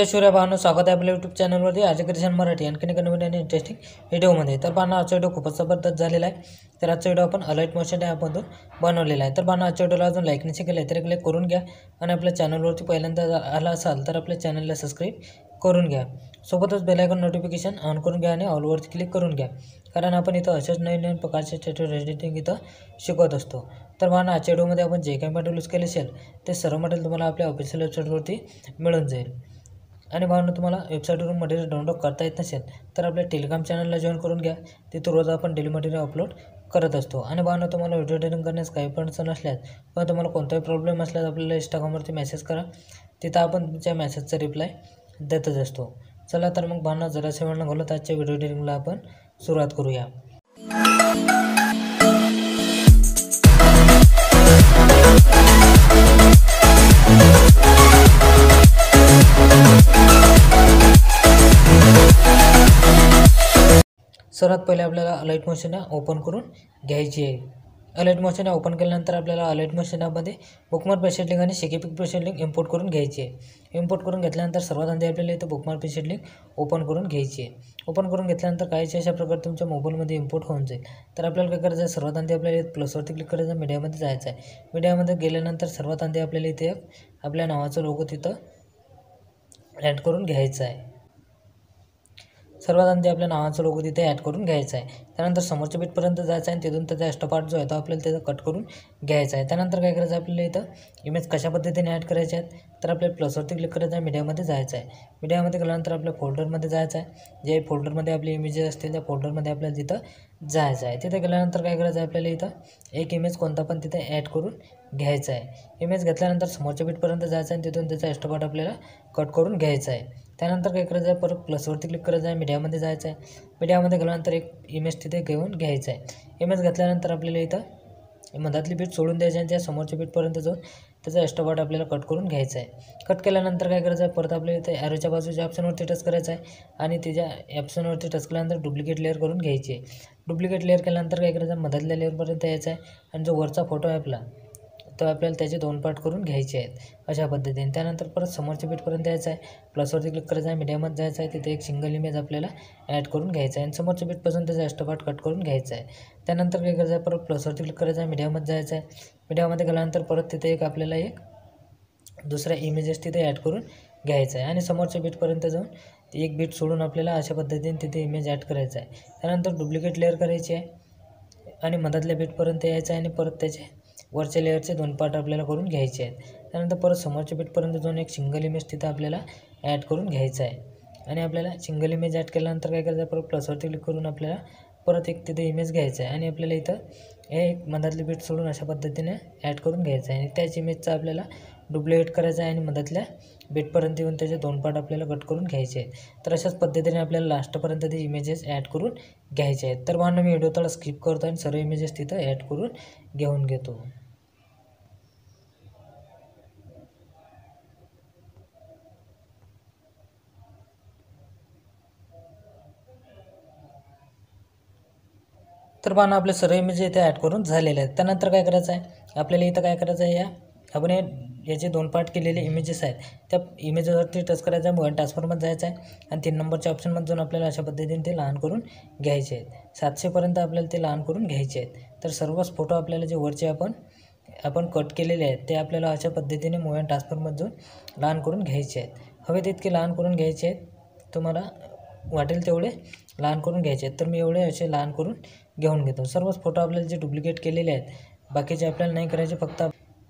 जय सूर्य भावांनो, स्वागत आहे आपल्या यूट्यूब चॅनलवरती एज्युकेशन मराठी आणखीन एक नवीन आणि इंटरेस्टिंग व्हिडिओमध्ये। तर पाहणं आजचा व्हिडिओ खूपच जबरदस्त झालेला आहे। तर आजचा व्हिडिओ आपण अलाइट मोशन ॲपमधून बनवलेला आहे। तर पाहणं आजच्या व्हिडिओला अजून लाईक नाही केलं तर क्लिक करून घ्या आणि आपल्या चॅनलवरती पहिल्यांदा आला असाल तर आपल्या चॅनलला सबस्क्राईब करून घ्या। सोबतच बेल आयकॉन नोटिफिकेशन ऑन करून घ्या आणि ऑलवरती क्लिक करून घ्या, कारण आपण इथं अशाच नवीन प्रकारचे ट्युटोरियल एडिटिंग इथं शिकवत असतो। तर पाहणं आजच्या व्हिडिओमध्ये आपण जे काही मटेरियल यूज केले असेल ते सर्व मटेरियल तुम्हाला आपल्या ऑफिशियल वेबसाईटवरती मिळून जाईल। आणि भावना तुम्हाला वेबसाईटवरून मटेरियल डाउनलोड करता येत नसेल तर आपल्या टेलिग्राम चॅनलला जॉईन करून घ्या। तिथं रोज आपण डेली मटेरियल अपलोड करत असतो। आणि भावना तुम्हाला व्हिडिओ एडिटिंग करण्यास काही पण अडचण असल्यास किंवा तुम्हाला कोणताही प्रॉब्लेम असल्यास आपल्याला इंस्टाग्रामवरती मेसेज करा, तिथं आपण तुमच्या मेसेजचा रिप्लाय देतच असतो। चला तर मग भावना जरासे वेळ न घालवता आजच्या व्हिडिओ एडिटिंगला आपण सुरुवात करूया। सर्वात पहिले आपल्याला अलाइट मोशन ओपन करून घ्यायची आहे। अलाइट मोशन ओपन केल्यानंतर आपल्याला अलाइट मोशन ॲपमध्ये बुकमार्क प्रीसेट लिंक आणि शिकीपिक प्रीसेट लिंक इम्पोर्ट करून घ्यायची आहे। इम्पोर्ट करून घेतल्यानंतर सर्वात आधी आपल्याला इथं बुकमार्क प्रीसेट लिंक ओपन करून घ्यायची आहे। ओपन करून घेतल्यानंतर काहीशी अशा प्रकारे तुमच्या मोबाईलमध्ये इम्पोर्ट होऊन जाईल। तर आपल्याला काय करायचं आहे, सर्वात आधी आपल्याला प्लसवरती क्लिक करायचं, मीडियामध्ये जायचं आहे। मीडियामध्ये गेल्यानंतर सर्वात आधी आपल्याला इथे आपल्या नावाचं लोगो तिथं ॲड करून घ्यायचं आहे। सर्वात आधी आपल्या नावाचं लोगो तिथे ॲड करून घ्यायचा आहे। त्यानंतर समोरच्या बीटपर्यंत जायचं आहे आणि तिथून त्याचा एक्स्ट्रा पार्ट जो आहे तो आपल्याला त्याचा कट करून घ्यायचा आहे। त्यानंतर काय करायचं आहे, आपल्याला इथं इमेज कशा पद्धतीने ॲड करायचे आहेत, तर आपल्याला प्लसवरती क्लिक करायचं आहे, मीडियामध्ये जायचं आहे। मीडियामध्ये गेल्यानंतर आपल्या फोल्डरमध्ये जायचं आहे। जे फोल्डरमध्ये आपली इमेजेस असतील त्या फोल्डरमध्ये आपल्याला तिथं जायचं आहे। तिथे गेल्यानंतर काय करायचं आहे, आपल्याला इथं एक इमेज कोणता पण तिथे ॲड करून घ्यायचा आहे। इमेज घेतल्यानंतर समोरच्या बीटपर्यंत जायचं आहे आणि तिथून त्याचा एक्स्ट्रा पार्ट आपल्याला कट करून घ्यायचा आहे। त्यानंतर काय करायचं आहे, परत प्लसवरती क्लिक करायचं आहे, मीडियामध्ये जायचं आहे। मीडियामध्ये गेल्यानंतर एक इमेज तिथे घेऊन घ्यायचं आहे। इमेज घेतल्यानंतर आपल्याला इथं मधातली बीट सोडून द्यायची आणि त्या समोरच्या बीटपर्यंत जाऊन त्याचा एक्स्ट्रा पार्ट आपल्याला कट करून घ्यायचा आहे। कट केल्यानंतर काय करायचं आहे, परत आपल्याला इथे ॲरोच्या बाजूच्या ऑप्शनवरती टच करायचं आहे आणि त्याच्या ऑप्शनवरती टच केल्यानंतर डुप्लिकेट लेअर करून घ्यायची आहे। डुप्लिकेट लेअर केल्यानंतर काय करायचं आहे, मधातल्या लेअरपर्यंत यायचं आहे आणि जो वरचा फोटो आहे आपला तो आपल्याला त्याचे 2 पार्ट करून घ्यायचे आहेत अशा पद्धतीने। त्यानंतर परत समोरच्या बीटपर्यंत यायचं आहे, प्लसवरती क्लिक करायचं आहे, मीडियामध्ये जायचं आहे, तिथे एक सिंगल इमेज आपल्याला ॲड करून घ्यायचं आहे आणि समोरच्या बीटपासून त्याचा एक्स्ट्रा पार्ट कट करून घ्यायचा आहे। त्यानंतर काय करायचं आहे, परत प्लसवरती क्लिक करायचं आहे, मीडियामध्ये जायचं आहे। मीडियामध्ये गेल्यानंतर परत तिथे आपल्याला एक दुसऱ्या इमेजेस तिथे ॲड करून घ्यायचं आहे आणि समोरच्या बीटपर्यंत जाऊन एक बीट सोडून आपल्याला अशा पद्धतीने तिथे इमेज ॲड करायचं आहे। त्यानंतर डुप्लिकेट लेअर करायची आहे आणि मधातल्या बीटपर्यंत यायचं आहे आणि परत त्याचे वरच्या लेअरचे 2 पार्ट आपल्याला करून घ्यायचे आहेत। त्यानंतर परत समोरच्या बीटपर्यंत जाऊन एक सिंगल इमेज तिथं आपल्याला ॲड करून घ्यायचं आहे आणि आपल्याला सिंगल इमेज ॲड केल्यानंतर काय करायचं आहे, परत प्लसवरती क्लिक करून आपल्याला परत एक तिथे इमेज घ्यायचं आहे आणि आपल्याला इथं हे एक मधातली बीट सोडून अशा पद्धतीने ॲड करून घ्यायचं आहे आणि त्याच इमेजचा आपल्याला डुप्लिकेट करायचं आहे आणि मधातल्या बीटपर्यंत येऊन त्याचे 2 पार्ट आपल्याला कट करून घ्यायचे आहेत। तर अशाच पद्धतीने आपल्याला लास्टपर्यंत ते इमेजेस ॲड करून घ्यायचे आहेत। तर भावना मी व्हिडिओ थोडा स्किप करतो आणि सर्व इमेजेस तिथं ॲड करून घेऊन घेतो। तर पाहणं आपले सर्व इमेज इथे ॲड करून झालेले आहेत। त्यानंतर काय करायचं आहे, आपल्याला इथं काय करायचं आहे, आपण याचे 2 पार्ट केलेले इमेजेस आहेत त्या इमेजवरती टच करायचं आहे, मोबाईल ट्रान्सफरमध्ये जायचं आहे आणि 3 नंबरच्या ऑप्शनमध्ये जाऊन आपल्याला अशा पद्धतीने ते लहान करून घ्यायचे आहेत। 700पर्यंत आपल्याला ते लहान करून घ्यायचे आहेत। तर सर्वच फोटो आपल्याला जे वरचे आपण कट केलेले आहेत ते आपल्याला अशा पद्धतीने मोबाईल ट्रान्सफरमध्ये जाऊन लहान करून घ्यायचे आहेत। हवे तितके लहान करून घ्यायचे आहेत, तुम्हाला वाटेल तेवढे लहान करून घ्यायचे आहेत। तर मी एवढे असे लहान करून घेऊन घेतो। सर्वच फोटो आपल्याला जे डुप्लिकेट केलेले आहेत, बाकीचे आपल्याला नाही करायचे, फक्त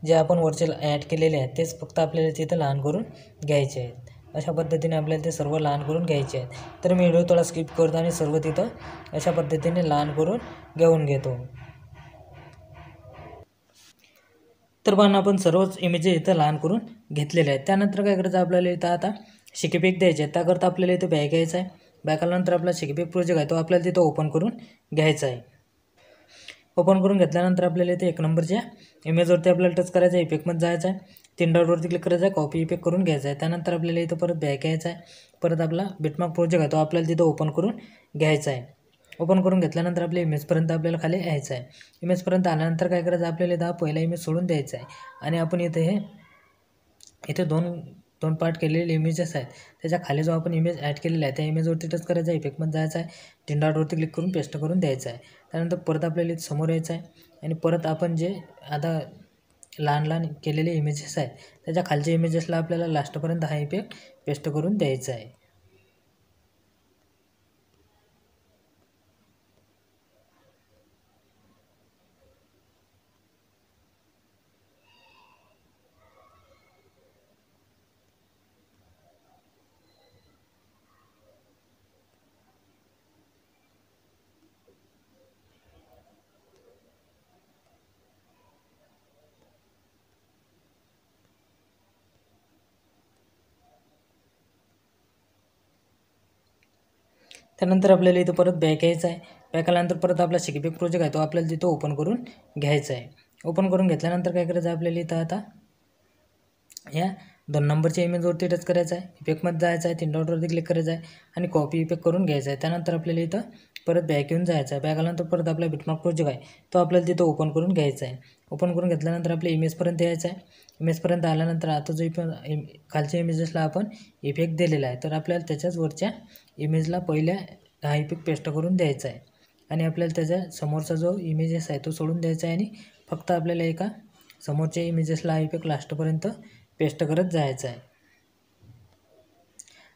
जे आपण वरचे ॲड केलेले आहेत तेच फक्त आपल्याला तिथे लहान करून घ्यायचे आहेत। अशा पद्धतीने आपल्याला ते सर्व लहान करून घ्यायचे आहेत। तर मी व्हिडिओ थोडा स्किप करतो आणि सर्व तिथं अशा पद्धतीने लहान करून घेऊन घेतो। तर पण आपण सर्वच इमेजेस इथं लहान करून घेतलेले आहेत। त्यानंतर काय करायचं, आपल्याला इथं आता शिकीपिक द्यायचे आहे। त्याकरता आपल्याला इथं बॅक यायचं आहे। बॅक आल्यानंतर आपला शिकीपिक प्रोजेक्ट आहे तो आपल्याला तिथं ओपन करून घ्यायचा आहे। ओपन करून घेतल्यानंतर आपल्याला इथे 1 नंबरच्या इमेजवरती आपल्याला टच करायचं आहे, इफेक्टमध्ये जायचं आहे, 3 डॉटवरती क्लिक करायचं आहे, कॉपी इफेक्ट करून घ्यायचा आहे। त्यानंतर आपल्याला इथं परत बॅक यायचं आहे। परत आपला बिटमार्क प्रोजेक्ट आहे तो आपल्याला तिथं ओपन करून घ्यायचा आहे। ओपन करून घेतल्यानंतर आपल्या इमेजपर्यंत आपल्याला खाली यायचं आहे। इमेजपर्यंत आल्यानंतर काय करायचं, आपल्याला इथं पहिला इमेज सोडून द्यायचा आहे आणि आपण इथे 2 दोन पार्ट केलेले इमेजेस आहेत त्याच्या खाली जो आपण इमेज ॲड केलेला आहे त्या इमेजवरती टच करायचं आहे, इफेक्टमध्ये जायचं आहे, तीन डॉटवरती क्लिक करून पेस्ट करून द्यायचं आहे. त्यानंतर परत आपल्याला इथे समोर यायचं आहे आणि परत आपण जे आता लहान लहान केलेले इमेजेस आहेत त्याच्या खालच्या इमेजेसला आपल्याला लास्टपर्यंत हा इफेक्ट पेस्ट करून द्यायचा आहे. त्यानंतर आपल्याला इथं परत बॅक यायचं आहे. बॅक आल्यानंतर परत आपला शेकीपीक प्रोजेक्ट आहे तो आपल्याला तिथं ओपन करून घ्यायचा आहे. ओपन करून घेतल्यानंतर काय करायचं आहे आपल्याला इथं आता या 2 नंबरच्या इमेजवरती टच करायचं आहे, इफेक्टमध्ये जायचं आहे, तीन डॉटवरती क्लिक करायचं आहे आणि कॉपी इफेक्ट करून घ्यायचा आहे. त्यानंतर आपल्याला इथं परत बॅक येऊन जायचं आहे. बॅक आल्यानंतर परत आपला बिटमार्क प्रोजेक्ट आहे तो आपल्याला तिथं ओपन करून घ्यायचा आहे. ओपन करून घेतल्यानंतर आपल्या इमेजपर्यंत यायचं आहे. इमेजपर्यंत आल्यानंतर आता जो खालच्या इमेजेसला आपण इफेक्ट दिलेला आहे तर आपल्याला त्याच्याच वरच्या इमेजला पहिल्या हा इफेक्ट पेस्ट करून द्यायचा आहे आणि आपल्याला त्याच्या समोरचा जो इमेजेस आहे तो सोडून द्यायचा आहे आणि फक्त आपल्याला एका समोरच्या इमेजेसला हा इफेक्ट लास्टपर्यंत पेस्ट करत जायचं आहे.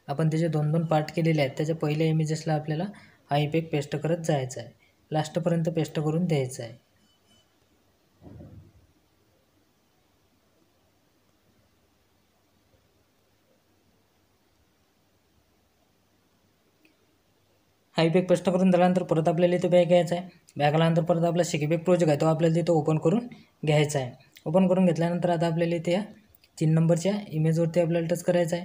आपण त्याचे 2 पार्ट केलेले आहेत त्याच्या पहिल्या इमेजेसला आपल्याला हा इफेक्ट पेस्ट करत जायचा आहे, लास्टपर्यंत पेस्ट करून द्यायचा आहे. हा इफेक्ट पेस्ट करून झाल्यानंतर परत आपल्याला इथे बॅक यायचं आहे. बॅक आल्यानंतर परत आपला शेकीपीक प्रोजेक्ट आहे तो आपल्याला तिथं ओपन करून घ्यायचा आहे. ओपन करून घेतल्यानंतर आता आपल्याला इथे या 3 नंबरच्या इमेजवरती आपल्याला टच करायचं आहे,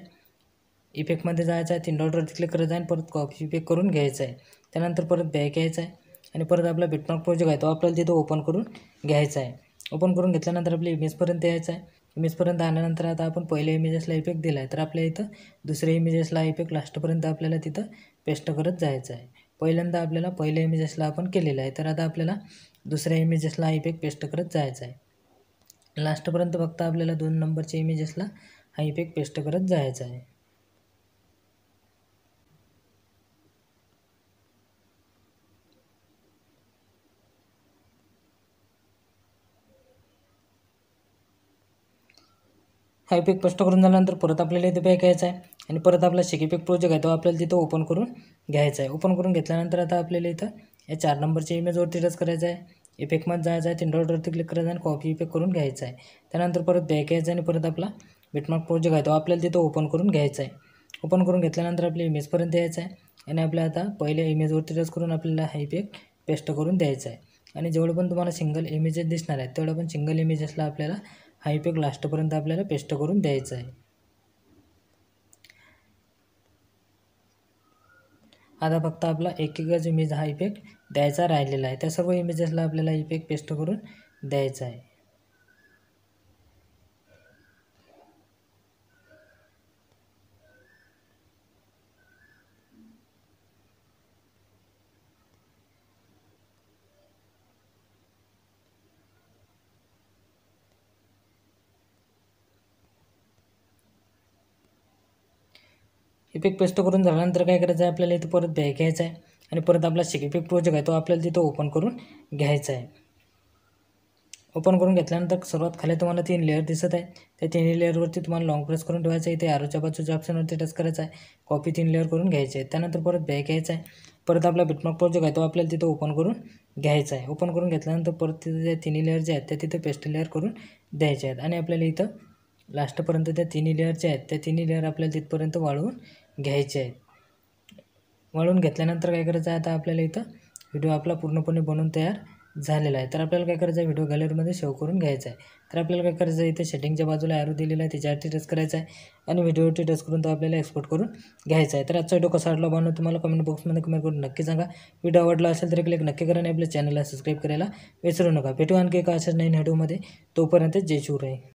इफेक्टमध्ये जायचं आहे, तीन डॉटवरती क्लिक करायचं आहे आणि परत कॉपी इफेक्ट करून घ्यायचं आहे. त्यानंतर परत बॅक यायचं आहे आणि परत आपला बिटमार्क प्रोजेक्ट आहे तो आपल्याला तिथं ओपन करून घ्यायचा आहे. ओपन करून घेतल्यानंतर आपल्या इमेजपर्यंत यायचं आहे. इमेजपर्यंत आल्यानंतर आता आपण पहिल्या इमेजेसला इफेक्ट दिला आहे तर आपल्या इथं दुसऱ्या इमेजेसला इफेक्ट लास्टपर्यंत आपल्याला तिथं पेस्ट करत जायचं आहे. पहिल्यांदा आपल्याला पहिल्या इमेजेसला आपण केलेलं आहे तर आता आपल्याला दुसऱ्या इमेजेसला इफेक्ट पेस्ट करत जायचं आहे. लास्टपर्यंत फक्त आपल्याला 2 नंबरच्या इमेजेसला हा इफेक्ट पेस्ट करत जायचा आहे. हा इफेक्ट पेस्ट करून झाल्यानंतर परत आपल्याला इथे बॅक यायचं आहे आणि परत आपला शेकीपीक प्रोजेक्ट आहे तो आपल्याला तिथं ओपन करून घ्यायचा आहे. ओपन करून घेतल्यानंतर आता आपल्याला इथं या 4 नंबरच्या इमेजवरती टच करायचं आहे, इफेक्टमध्ये जायचं आहे, तीन डॉटवरती क्लिक करायचं आहे आणि कॉपी इफेक्ट करून घ्यायचा आहे. त्यानंतर परत बॅक यायचं आणि परत आपला बिटमार्क प्रोजेक्ट आहे तो आपल्याला तिथं ओपन करून घ्यायचा आहे. ओपन करून घेतल्यानंतर आपल्या इमेजपर्यंत यायचं आहे आणि आपल्या आता पहिल्या इमेजवरती टच करून आपल्याला हा इफेक्ट पेस्ट करून द्यायचा आहे आणि जेवढं पण तुम्हाला सिंगल इमेजेस दिसणार आहेत तेवढं पण सिंगल इमेजेसला आपल्याला हा इफेक्ट लास्टपर्यंत आपल्याला पेस्ट करून द्यायचा आहे. आता फक्त आपला एकच इमेज हा इफेक्ट द्यायचा राहिलेला आहे. त्या सर्व इमेजेसला आपल्याला इफेक्ट पेस्ट करून द्यायचा आहे. इफेक्ट पेस्ट करून झाल्यानंतर काय करायचं आहे आपल्याला इथं परत बॅक यायचं आहे आणि परत आपला शेकीपीक प्रोजेक्ट आहे तो आपल्याला तिथं ओपन करून घ्यायचा आहे. ओपन करून घेतल्यानंतर सर्वात खाली तुम्हाला 3 लेअर दिसत आहे. त्या 3 लेअरवरती तुम्हाला लॉंग प्रेस करून ठेवायचं आहे. इथे ॲरोच्या बाजूच्या ऑप्शनवरती टच करायचं आहे, कॉपी 3 लेअर करून घ्यायचे आहे. त्यानंतर परत बॅक यायचं आहे. परत आपला बिटमार्क प्रोजेक्ट आहे तो आपल्याला तिथं ओपन करून घ्यायचा आहे. ओपन करून घेतल्यानंतर परत तिथे त्या 3 लेअर जे आहेत त्या तिथे पेस्ट लेअर करून द्यायचे आहेत आणि आपल्याला इथं लास्टपर्यंत त्या 3 लेअर जे आहेत त्या 3 लेअर आपल्याला तिथपर्यंत वाढवून घ्यायचे आहेत. वाढवून घेतल्यानंतर काय करायचं आहे आता आपल्याला इथं व्हिडिओ आपला पूर्णपणे बनवून तयार झालेला आहे. तर आपल्याला काय करायचं आहे व्हिडिओ गॅलरीमध्ये सेव्ह करून घ्यायचा आहे. तर आपल्याला काय करायचं आहे इथे सेटिंगच्या बाजूला ॲरो दिलेला आहे त्याच्यावरती टच करायचा आहे आणि व्हिडिओवरती टच करून तो आपल्याला एक्सपोर्ट करून घ्यायचा आहे. तर आजचा व्हिडिओ कसा वाटला बनवून तुम्हाला कमेंट बॉक्समध्ये कमेंट करून नक्की सांगा. व्हिडिओ आवडला असेल तर क्लिक नक्की करा आणि आपल्या चॅनलला सबस्क्राईब करायला विसरू नका. भेटू आणखी एका अशाच नवीन व्हिडिओमध्ये. तोपर्यंत जय शिवराय.